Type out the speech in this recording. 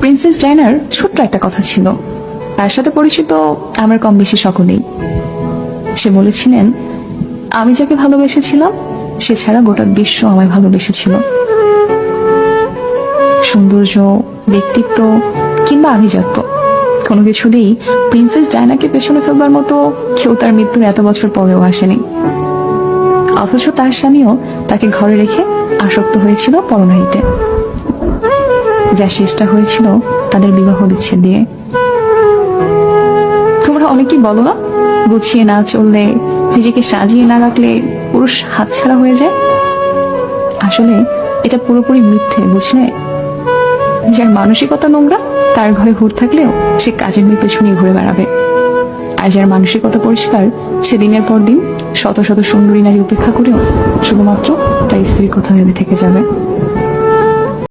Princess ডায়নার ছোট্ট একটা কথা ছিল, তার সাথে পরিচিত আমার কম বেশি সকলেই। সে বলেছিলেন, আমি যাকে ভালোবেসেছিলাম সে ছাড়া গোটা বিশ্ব আমায় ভালোবেসেছিল। সৌন্দর্য, ব্যক্তিত্ব কিংবা আভিজাত্য কোনো কিছুতেই প্রিন্সেস ডায়নাকে পেছনে ফেলবার মতো কেউ তার মৃত্যুর এত বছর পরেও আসেনি। অথচ তার স্বামীও তাকে ঘরে রেখে আসক্ত হয়েছিল পরনারীতে, যা শেষটা হয়েছিল তাদের বিবাহ বিচ্ছেদ দিয়ে। তোমরা অনেকেই বলো না, গুছিয়ে না চললে, নিজেকে সাজিয়ে না রাখলে পুরুষ হাতছাড়া হয়ে যায়। আসলে এটা পুরোপুরি মিথ্যে, বুঝলে? যার মানসিকতা নোংরা তার ঘরে হুর থাকলেও সে কাজের মেয়ে পেছনে ঘুরে বেড়াবে, আর যার মানসিকতা পরিষ্কার সে দিনের পর দিন শত শত সুন্দরী নারী উপেক্ষা করেও শুধুমাত্র তার স্ত্রীর কথা ভেবে থেকে যাবে।